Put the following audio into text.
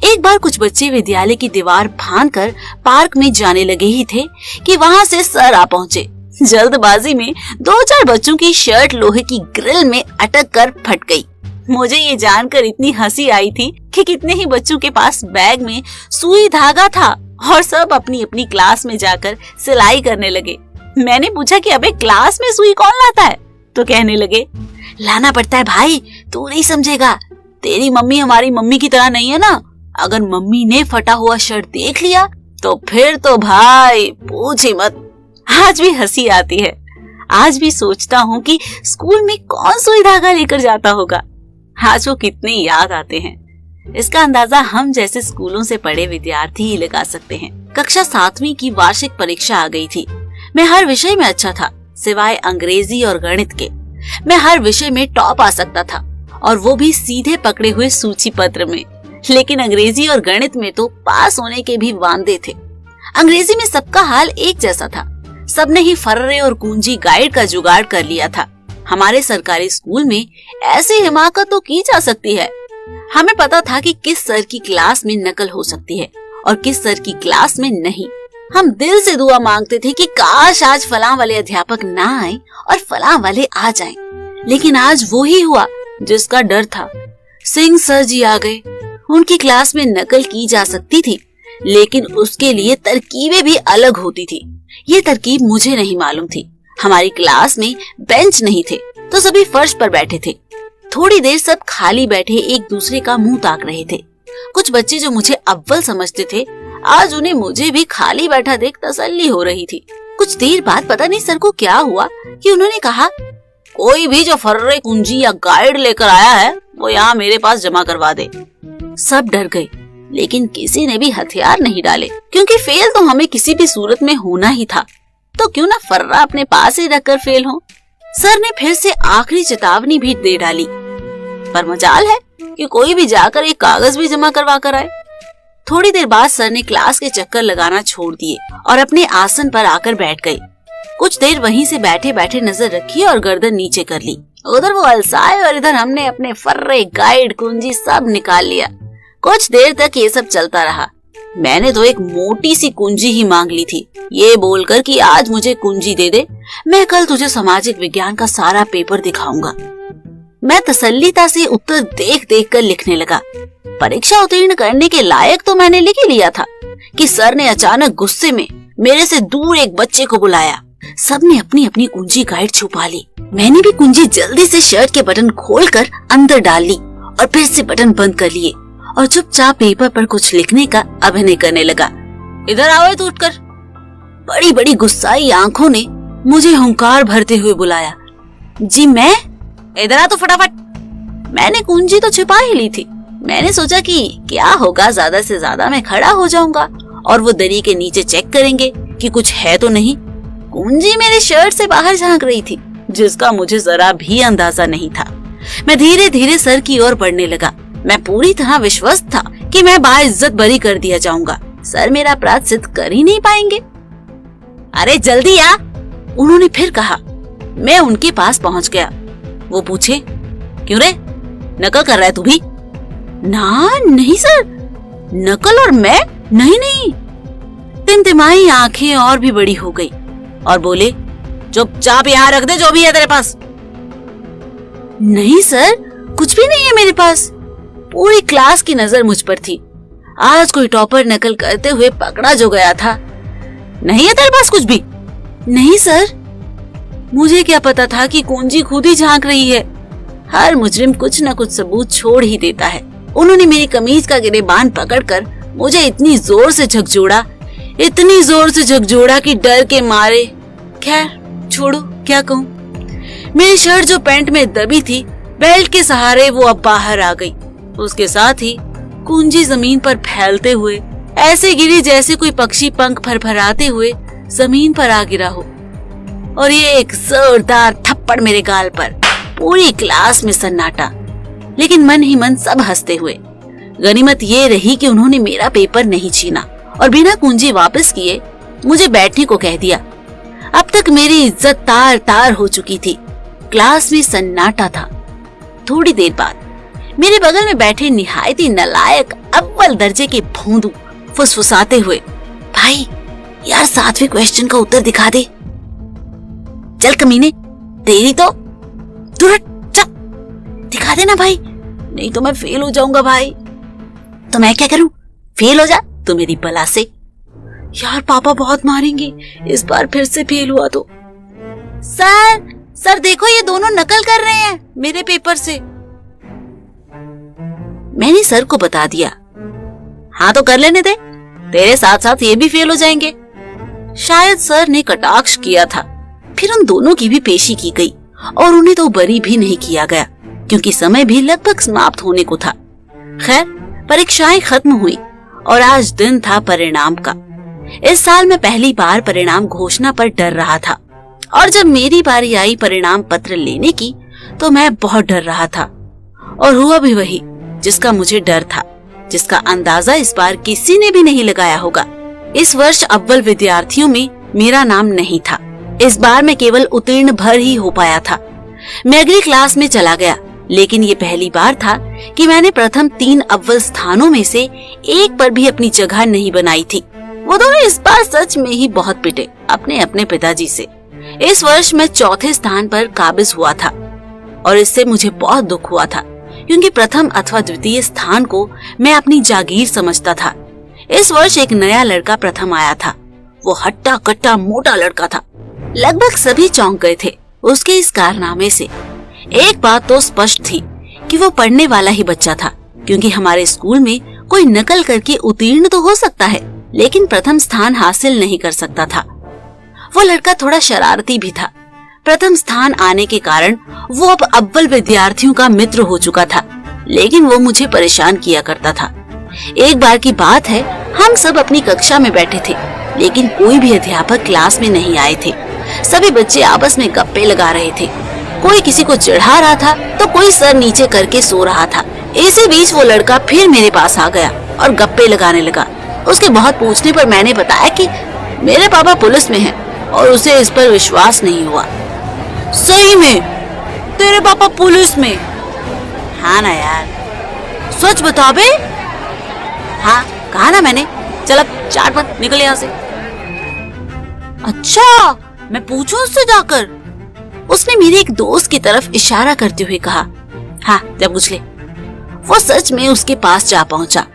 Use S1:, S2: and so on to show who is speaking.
S1: एक बार कुछ बच्चे विद्यालय की दीवार फांदकर पार्क में जाने लगे ही थे कि वहाँ से सर आ पहुँचे। जल्दबाजी में 2-4 बच्चों की शर्ट लोहे की ग्रिल में अटक कर फट गई। मुझे ये जानकर इतनी हंसी आई थी कि कितने ही बच्चों के पास बैग में सुई धागा था और सब अपनी अपनी क्लास में जाकर सिलाई करने लगे। मैंने पूछा कि अबे क्लास में सुई कौन लाता है? तो कहने लगे, लाना पड़ता है भाई, तू नहीं समझेगा, तेरी मम्मी हमारी मम्मी की तरह नहीं है ना। अगर मम्मी ने फटा हुआ शर्ट देख लिया तो फिर तो भाई पूछ ही मत। आज भी हंसी आती है। आज भी सोचता हूँ कि स्कूल में कौन सुई धागा लेकर जाता होगा। आज वो कितने याद आते हैं। इसका अंदाजा हम जैसे स्कूलों से पढ़े विद्यार्थी ही लगा सकते हैं। कक्षा 7वीं की वार्षिक परीक्षा आ गई थी। मैं हर विषय में अच्छा था सिवाय अंग्रेजी और गणित के। मैं हर विषय में टॉप आ सकता था और वो भी सीधे पकड़े हुए सूची पत्र में। लेकिन अंग्रेजी और गणित में तो पास होने के भी वांदे थे। अंग्रेजी में सबका हाल एक जैसा था। सबने ही फर्रे और कुंजी गाइड का जुगाड़ कर लिया था। हमारे सरकारी स्कूल में ऐसी हिमाकत तो की जा सकती है। हमें पता था कि किस सर की क्लास में नकल हो सकती है और किस सर की क्लास में नहीं। हम दिल से दुआ मांगते थे कि काश आज फलां वाले अध्यापक ना आए और फलां वाले आ जाएं। लेकिन आज वो ही हुआ जिसका डर था। सिंह सर जी आ गए। उनकी क्लास में नकल की जा सकती थी, लेकिन उसके लिए तरकीबें भी अलग होती थी। ये तरकीब मुझे नहीं मालूम थी। हमारी क्लास में बेंच नहीं थे तो सभी फर्श पर बैठे थे। थोड़ी देर सब खाली बैठे एक दूसरे का मुंह ताक रहे थे। कुछ बच्चे जो मुझे अव्वल समझते थे, आज उन्हें मुझे भी खाली बैठा देख तसल्ली हो रही थी। कुछ देर बाद पता नहीं सर को क्या हुआ कि उन्होंने कहा, कोई भी जो फर्रे कुंजी या गाइड लेकर आया है वो यहाँ मेरे पास जमा करवा दे। सब डर गए, लेकिन किसी ने भी हथियार नहीं डाले, क्योंकि फेल तो हमें किसी भी सूरत में होना ही था। तो क्यों ना फर्रा अपने पास ही रखकर फेल हो। सर ने फिर से आखिरी चेतावनी भी दे डाली, पर मजाल है कि कोई भी जाकर एक कागज भी जमा करवा कर आए। थोड़ी देर बाद सर ने क्लास के चक्कर लगाना छोड़ दिए और अपने आसन पर आकर बैठ गए। कुछ देर वहीं से बैठे बैठे नजर रखी और गर्दन नीचे कर ली। उधर वो अलसाए और इधर हमने अपने फर्रे गाइड कुंजी सब निकाल लिया। कुछ देर तक ये सब चलता रहा। मैंने तो एक मोटी सी कुंजी ही मांग ली थी, ये बोलकर कि आज मुझे कुंजी दे दे, मैं कल तुझे सामाजिक विज्ञान का सारा पेपर दिखाऊंगा। मैं तसल्लीता से उत्तर देख देख कर लिखने लगा। परीक्षा उत्तीर्ण करने के लायक तो मैंने लिख ही लिया था कि सर ने अचानक गुस्से में मेरे से दूर एक बच्चे को बुलाया। सबने अपनी अपनी कुंजी गाइड छुपा ली। मैंने भी कुंजी जल्दी से शर्ट के बटन खोलकर अंदर डाल ली और फिर से बटन बंद कर लिए और चुपचाप पेपर पर कुछ लिखने का अभिनय करने लगा। इधर आओ तो उठकर। बड़ी बड़ी गुस्साई आंखों ने मुझे हुंकार भरते हुए बुलाया। जी मैं? इधर आ तो फटाफट। मैंने कुंजी तो छिपा ही ली थी। मैंने सोचा कि क्या होगा, ज्यादा से ज्यादा मैं खड़ा हो जाऊंगा और वो दरी के नीचे चेक करेंगे कि कुछ है तो नहीं। कुंजी मेरे शर्ट से बाहर झांक रही थी, जिसका मुझे जरा भी अंदाजा नहीं था। मैं धीरे धीरे सर की ओर बढ़ने लगा। मैं पूरी तरह विश्वस्त था कि मैं बाइज्जत बरी कर दिया जाऊंगा। सर मेरा अपराध सिद्ध कर ही नहीं पाएंगे। अरे जल्दी आ, उन्होंने फिर कहा। मैं उनके पास पहुंच गया। वो पूछे, क्यों रे, नकल कर रहा है तू भी? ना नहीं सर, नकल और मैं? नहीं। तिमतिमाई आंखें और भी बड़ी हो गई और बोले, चुपचाप यहाँ रख दे जो भी है तेरे पास। नहीं सर, कुछ भी नहीं है मेरे पास। पूरी क्लास की नजर मुझ पर थी। आज कोई टॉपर नकल करते हुए पकड़ा जो गया था। नहीं है तेरे पास कुछ भी? नहीं सर। मुझे क्या पता था कि कुंजी खुद ही झांक रही है। हर मुजरिम कुछ न कुछ सबूत छोड़ ही देता है। उन्होंने मेरी कमीज का गिरेबान पकड़कर मुझे इतनी जोर से झकझोड़ा कि डर के मारे, खैर छोड़ो, क्या कहूँ। मेरी शर्ट जो पैंट में दबी थी, बेल्ट के सहारे वो अब बाहर आ गई। उसके साथ ही कुंजी जमीन पर फैलते हुए ऐसे गिरी जैसे कोई पक्षी पंख फरफराते हुए जमीन पर आ गिरा हो। और ये एक जोरदार थप्पड़ मेरे गाल पर। पूरी क्लास में सन्नाटा, लेकिन मन ही मन सब हंसते हुए। गनीमत ये रही कि उन्होंने मेरा पेपर नहीं छीना और बिना कुंजी वापस किए मुझे बैठने को कह दिया। अब तक मेरी इज्जत तार तार हो चुकी थी। क्लास में सन्नाटा था। थोड़ी देर बाद मेरे बगल में बैठे निहायती नालायक अव्वल दर्जे के भोंदू फुसफुसाते हुए, भाई यार 7वें क्वेश्चन का उत्तर दिखा दे। चल कमीने, तेरी तो दूर हट, चल दिखा देना भाई, नहीं तो मैं फेल हो जाऊंगा भाई। तो मैं क्या करूं, फेल हो जा तू मेरी बला से। यार पापा बहुत मारेंगे इस बार फिर से फेल हुआ तो। सर देखो ये दोनों नकल कर रहे हैं मेरे पेपर से। मैंने सर को बता दिया। हाँ तो कर लेने दे, तेरे साथ साथ ये भी फेल हो जाएंगे। शायद सर ने कटाक्ष किया था। फिर उन दोनों की भी पेशी की गई और उन्हें तो बरी भी नहीं किया गया क्योंकि समय भी लगभग समाप्त होने को था। खैर परीक्षाएं खत्म हुई और आज दिन था परिणाम का। इस साल मैं पहली बार परिणाम घोषणा पर डर रहा था और जब मेरी बारी आई परिणाम पत्र लेने की तो मैं बहुत डर रहा था और हुआ भी वही जिसका मुझे डर था, जिसका अंदाजा इस बार किसी ने भी नहीं लगाया होगा। इस वर्ष अव्वल विद्यार्थियों में मेरा नाम नहीं था। इस बार मैं केवल उत्तीर्ण भर ही हो पाया था। मैं अगली क्लास में चला गया, लेकिन ये पहली बार था कि मैंने प्रथम 3 अव्वल स्थानों में से एक पर भी अपनी जगह नहीं बनाई थी। वो दोनों इस बार सच में ही बहुत पिटे अपने अपने पिताजी से। इस वर्ष मैं चौथे स्थान पर काबिज हुआ था और इससे मुझे बहुत दुख हुआ था क्योंकि प्रथम अथवा द्वितीय स्थान को मैं अपनी जागीर समझता था। इस वर्ष एक नया लड़का प्रथम आया था। वो हट्टा कट्टा मोटा लड़का था। लगभग सभी चौंक गए थे उसके इस कारनामे से। एक बात तो स्पष्ट थी कि वो पढ़ने वाला ही बच्चा था क्योंकि हमारे स्कूल में कोई नकल करके उत्तीर्ण तो हो सकता है लेकिन प्रथम स्थान हासिल नहीं कर सकता था। वो लड़का थोड़ा शरारती भी था। प्रथम स्थान आने के कारण वो अब अव्वल विद्यार्थियों का मित्र हो चुका था, लेकिन वो मुझे परेशान किया करता था। एक बार की बात है, हम सब अपनी कक्षा में बैठे थे लेकिन कोई भी अध्यापक क्लास में नहीं आए थे। सभी बच्चे आपस में गप्पे लगा रहे थे। कोई किसी को चिढ़ा रहा था तो कोई सर नीचे करके सो रहा था। इसी बीच वो लड़का फिर मेरे पास आ गया और गप्पे लगाने लगा। उसके बहुत पूछने पर मैंने बताया कि मेरे पापा पुलिस में हैं और उसे इस पर विश्वास नहीं हुआ। सही में तेरे पापा पुलिस में? हाँ ना यार, सच बता बे। हाँ कहा ना मैंने। चल अब चाट मत, निकल यहाँ से। अच्छा मैं पूछूं उससे जाकर? उसने मेरे एक दोस्त की तरफ इशारा करते हुए कहा। हाँ जब पूछ ले। वो सच में उसके पास जा पहुंचा